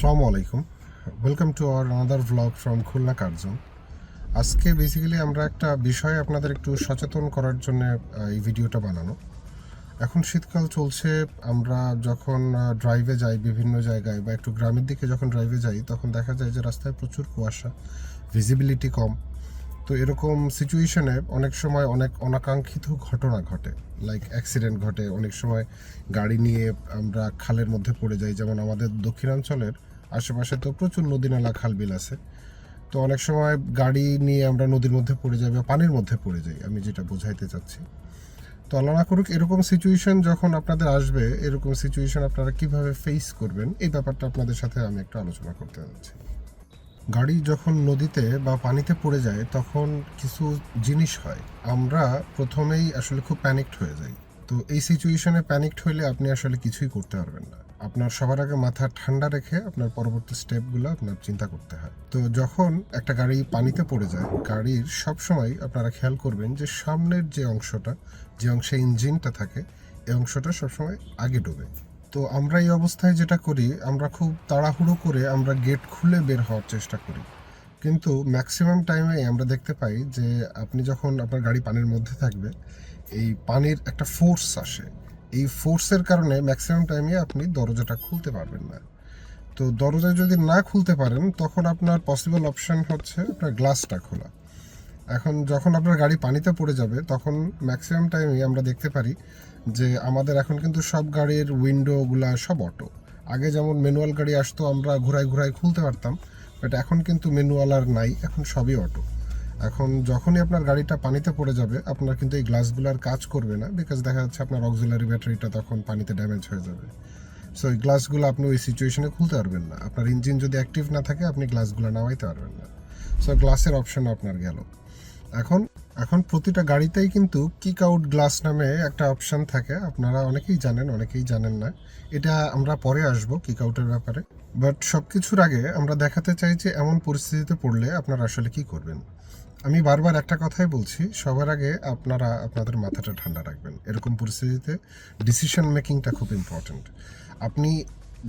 আসসালামু আলাইকুম, welcome to our another vlog from Khulna Curzon. আজকে বেসিক্যালি আমরা একটা বিষয়ে আপনাদের একটু সচেতন করার জন্য এই ভিডিওটা বানানো। এখন শীতকাল চলছে, আমরা যখন ড্রাইভে যাই বিভিন্ন জায়গায় বা একটু গ্রামের দিকে যখন ড্রাইভে যাই তখন দেখা যায় যে রাস্তায় প্রচুর কুয়াশা, ভিজিবিলিটি কম। তো এরকম সিচুয়েশনে অনেক সময় অনেক অনাকাঙ্ক্ষিত ঘটনা ঘটে, লাইক অ্যাক্সিডেন্ট ঘটে। অনেক সময় গাড়ি নিয়ে আমরা খালের মধ্যে পড়ে যাই, যেমন আমাদের দক্ষিণাঞ্চলের আশেপাশে তো প্রচুর নদী নালা খাল বিল আছে। তো অনেক সময় গাড়ি নিয়ে আমরা নদীর মধ্যে পড়ে যাই বা পানির মধ্যে পড়ে যাই, আমি যেটা বোঝাইতে চাচ্ছি। তো আল্লাহ না করুক এরকম সিচুয়েশন যখন আপনাদের আসবে, এরকম সিচুয়েশন আপনারা কিভাবে ফেস করবেন এই ব্যাপারটা আপনাদের সাথে আমি একটু আলোচনা করতে যাচ্ছি। গাড়ি যখন নদীতে বা পানিতে পড়ে যায় তখন কিছু জিনিস হয়, আমরা প্রথমেই আসলে খুব প্যানিকড হয়ে যাই। তো এই সিচুয়েশনে প্যানিকড হইলে আপনি আসলে কিছুই করতে পারবেন না। আপনার সবার আগে মাথা ঠান্ডা রেখে আপনার পরবর্তী স্টেপগুলো আপনার চিন্তা করতে হয়। তো যখন একটা গাড়ি পানিতে পড়ে যায়, গাড়ির সবসময় আপনারা খেয়াল করবেন যে সামনের যে অংশটা, যে অংশে ইঞ্জিনটা থাকে, এই অংশটা সবসময় আগে ডুবে। তো আমরা এই অবস্থায় যেটা করি, আমরা খুব তাড়াহুড়ো করে আমরা গেট খুলে বের হওয়ার চেষ্টা করি, কিন্তু ম্যাক্সিমাম টাইমে আমরা দেখতে পাই যে আপনি যখন আপনার গাড়ি পানির মধ্যে থাকবে, এই পানির একটা ফোর্স আসে। এই ফোর্সের কারণে ম্যাক্সিমাম টাইমে আপনি দরজাটা খুলতে পারবেন না। তো দরজা যদি না খুলতে পারেন তখন আপনার পসিবল অপশন হচ্ছে আপনার গ্লাসটা খোলা। এখন যখন আপনার গাড়ি পানিতে পড়ে যাবে তখন ম্যাক্সিমাম টাইমে আমরা দেখতে পারি যে আমাদের এখন কিন্তু সব গাড়ির উইন্ডোগুলা সব অটো। আগে যেমন ম্যানুয়াল গাড়ি আসতো, আমরা ঘুরায় ঘুরায় খুলতে পারতাম, বাট এখন কিন্তু ম্যানুয়াল আর নাই, এখন সবই অটো। এখন যখনই আপনার গাড়িটা পানিতে পড়ে যাবে আপনার কিন্তু এই গ্লাসগুলোর কাজ করবে না, বিকজ দেখা যাচ্ছে আপনার অক্সিলারি ব্যাটারিটা তখন পানিতে ড্যামেজ হয়ে যাবে। সো এই গ্লাসগুলো আপনি ওই সিচুয়েশনে খুলতে পারবেন না। আপনার ইঞ্জিন যদি অ্যাক্টিভ না থাকে আপনি গ্লাসগুলো নামাইতে পারবেন না। সো গ্লাসের অপশন আপনার গেল। এখন এখন প্রতিটা গাড়িতেই কিন্তু কিক আউট গ্লাস নামে একটা অপশন থাকে, আপনারা অনেকেই জানেন অনেকেই জানেন না। এটা আমরা পরে আসবো কিক আউটের ব্যাপারে, বাট সব কিছুর আগে আমরা দেখাতে চাই যে এমন পরিস্থিতিতে পড়লে আপনারা আসলে কি করবেন। আমি বারবার একটা কথাই বলছি, সবার আগে আপনারা আপনাদের মাথাটা ঠান্ডা রাখবেন। এরকম পরিস্থিতিতে ডিসিশন মেকিংটা খুব ইম্পর্ট্যান্ট। আপনি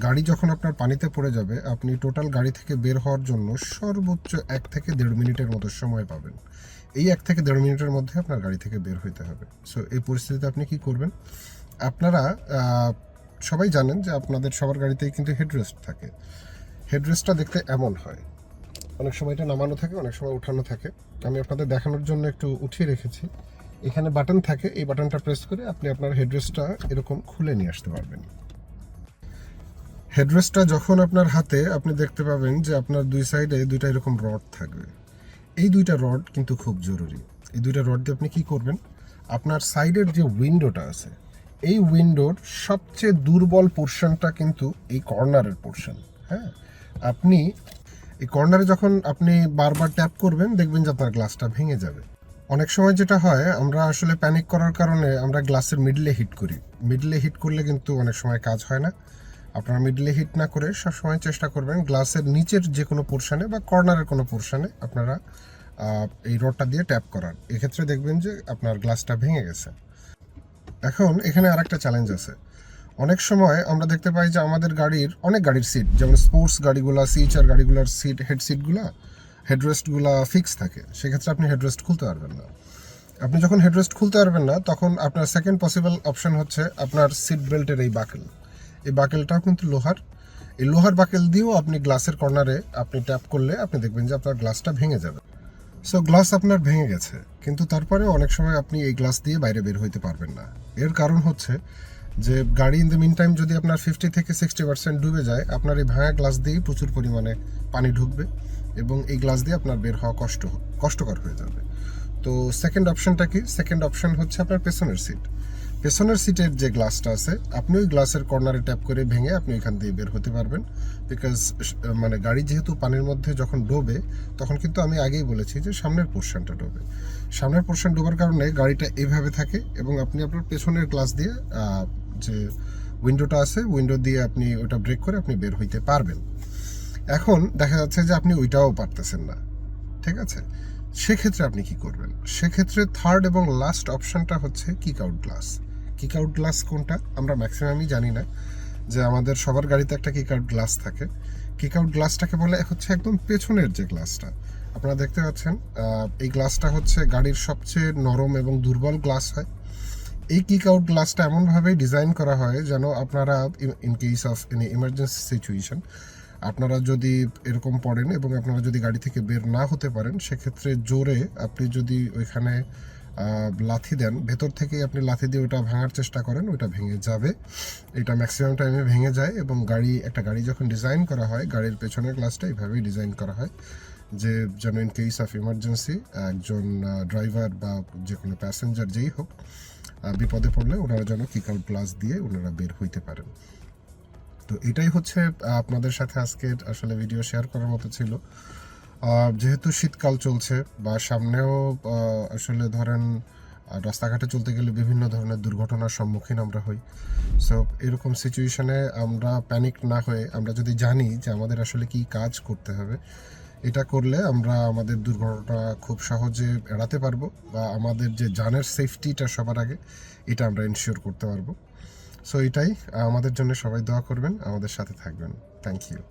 গাড়ি যখন আপনার পানিতে পড়ে যাবে, আপনি টোটাল গাড়ি থেকে বের হওয়ার জন্য সর্বোচ্চ 1 থেকে 1.5 মিনিটের মতো সময় পাবেন। এই 1 থেকে 1.5 মিনিটের মধ্যে আপনার গাড়ি থেকে বের হইতে হবে। সো এই পরিস্থিতিতে আপনি কি করবেন? আপনারা সবাই জানেন যে আপনাদের সবার গাড়িতেই কিন্তু হেডরেস্ট থাকে। হেডরেস্টটা দেখতে এমন হয়, অনেক সময় এটা নামানো থাকে, অনেক সময় উঠানো থাকে। আমি আপনাদের দেখানোর জন্য একটু উঠিয়ে রেখেছি। এখানে বাটন থাকে, এই বাটনটা প্রেস করে আপনি আপনার হেডরেস্টটা এরকম খুলে নিয়ে আসতে পারবেন। হেডরেস্টটা যখন আপনার হাতে, আপনি দেখতে পাবেন যে আপনার দুই সাইডে দুইটা এরকম রড থাকবে। এই দুইটা রড কিন্তু খুব জরুরি। এই দুইটা রড দিয়ে আপনি কি করবেন, আপনার সাইডের যে উইন্ডোটা আছে, এই উইন্ডোর সবচেয়ে দুর্বল পোর্শনটা কিন্তু এই কর্নারের পোর্শন। হ্যাঁ, আপনি এই কর্নারে যখন আপনি বারবার ট্যাপ করবেন দেখবেন যে আপনার গ্লাসটা ভেঙে যাবে। অনেক সময় যেটা হয়, আমরা আসলে প্যানিক করার কারণে আমরা গ্লাসের মিডলে হিট করি। মিডলে হিট করলে কিন্তু অনেক সময় কাজ হয় না। আপনারা মিডলে হিট না করে সবসময় চেষ্টা করবেন গ্লাসের নিচের যে কোনো পোর্শনে বা কর্নারের কোনো পোর্শনে আপনারা এই রডটা দিয়ে ট্যাপ করার। এক্ষেত্রে দেখবেন যে আপনার গ্লাসটা ভেঙে গেছে। এখন এখানে আরেকটা চ্যালেঞ্জ আছে। অনেক সময় আমরা দেখতে পাই যে আমাদের অনেক গাড়ির সিট, যেমন স্পোর্টস গাড়িগুলা, সিএইচআর গাড়িগুলোর সিট, হেড সিটগুলা, হেডরেস্টগুলা ফিক্স থাকে। সেক্ষেত্রে আপনি হেডরেস্ট খুলতে পারবেন না। আপনি যখন হেডরেস্ট খুলতে পারবেন না তখন আপনার সেকেন্ড পসিবল অপশন হচ্ছে আপনার সিট বেল্টের এই বাকেল। এই বাকেলটাও কিন্তু লোহার। এই লোহার বাকেল দিয়েও আপনি গ্লাসের কর্নারে আপনি ট্যাপ করলে আপনি দেখবেন যে আপনার গ্লাসটা ভেঙে যাবে। সো গ্লাস আপনার ভেঙে গেছে, কিন্তু তারপরে অনেক সময় আপনি এই গ্লাস দিয়ে বাইরে বের হইতে পারবেন না। এর কারণ হচ্ছে যে গাড়ি ইন দ্য মিন টাইম যদি আপনার 50 থেকে 60% ডুবে যায়, আপনার এই ভাঙা গ্লাস দিয়েই প্রচুর পরিমাণে পানি ঢুকবে এবং এই গ্লাস দিয়ে আপনার বের হওয়া কষ্টকর হয়ে যাবে। তো সেকেন্ড অপশনটা কি? সেকেন্ড অপশন হচ্ছে আপনার পেছনের সিট। পেছনের সিটের যে গ্লাসটা আছে, আপনি ওই গ্লাসের কর্নারে ট্যাপ করে ভেঙে আপনি ওইখান দিয়ে বের হতে পারবেন। বিকজ মানে গাড়ি যেহেতু পানির মধ্যে যখন ডোবে তখন কিন্তু আমি আগেই বলেছি যে সামনের পোর্শনটা ডোবে। সামনের পোর্শন ডোবার কারণে গাড়িটা এইভাবে থাকে এবং আপনি আপনার পেছনের গ্লাস দিয়ে যে উইন্ডোটা আছে, উইন্ডো দিয়ে আপনি ওটা ব্রেক করে আপনি বের হইতে পারবেন। এখন দেখা যাচ্ছে যে আপনি ওইটাও পারতেছেন না, ঠিক আছে? সেক্ষেত্রে আপনি কি করবেন? সেক্ষেত্রে থার্ড এবং লাস্ট অপশনটা হচ্ছে kick out glass. Kick out glass কোনটা আমরা ম্যাক্সিমামই জানি না যে আমাদের সবার গাড়িতে একটা কিক আউট গ্লাস থাকে, কিক আউট গ্লাসটাকে বলে হচ্ছে একদম পেছনের যে গ্লাসটা আপনারা দেখতে পাচ্ছেন, এই গ্লাসটা হচ্ছে গাড়ির সবচেয়ে নরম এবং দুর্বল গ্লাস হয়। এই কিক আউট গ্লাসটা এমনভাবেই ডিজাইন করা হয় যেন আপনারা in case of any emergency situation আপনারা যদি এরকম পড়েন এবং আপনারা যদি গাড়ি থেকে বের না হতে পারেন, সেক্ষেত্রে জোরে আপনি যদি ওইখানে লাথি দেন, ভেতর থেকেই আপনি লাথি দিয়ে ওটা ভাঙার চেষ্টা করেন, ওইটা ভেঙে যাবে। এটা ম্যাক্সিমাম টাইমে ভেঙে যায়। এবং একটা গাড়ি যখন ডিজাইন করা হয়, গাড়ির পেছনের গ্লাসটা এইভাবেই ডিজাইন করা হয় যে যেন ইন কেস অফ ইমার্জেন্সি একজন ড্রাইভার বা যে কোনো প্যাসেঞ্জার যেই হোক বিপদে পড়লে ওনারা যেন কিক আউট গ্লাস দিয়ে ওনারা বের হইতে পারেন। তো এটাই হচ্ছে আপনাদের সাথে আজকে আসলে ভিডিও শেয়ার করার মতো ছিল। যেহেতু শীতকাল চলছে বা সামনেও আসলে ধরেন রাস্তাঘাটে চলতে গেলে বিভিন্ন ধরনের দুর্ঘটনার সম্মুখীন আমরা হই। সো এরকম সিচুয়েশনে আমরা প্যানিক না হয়ে আমরা যদি জানি যে আমাদের আসলে কি কাজ করতে হবে, এটা করলে আমরা আমাদের দুর্ঘটনা খুব সহজে এড়াতে পারবো বা আমাদের যে জানের সেফটিটা সবার আগে এটা আমরা এনশিওর করতে পারবো। সো এটাই, আমাদের জন্য সবাই দোয়া করবেন, আমাদের সাথে থাকবেন। Thank you.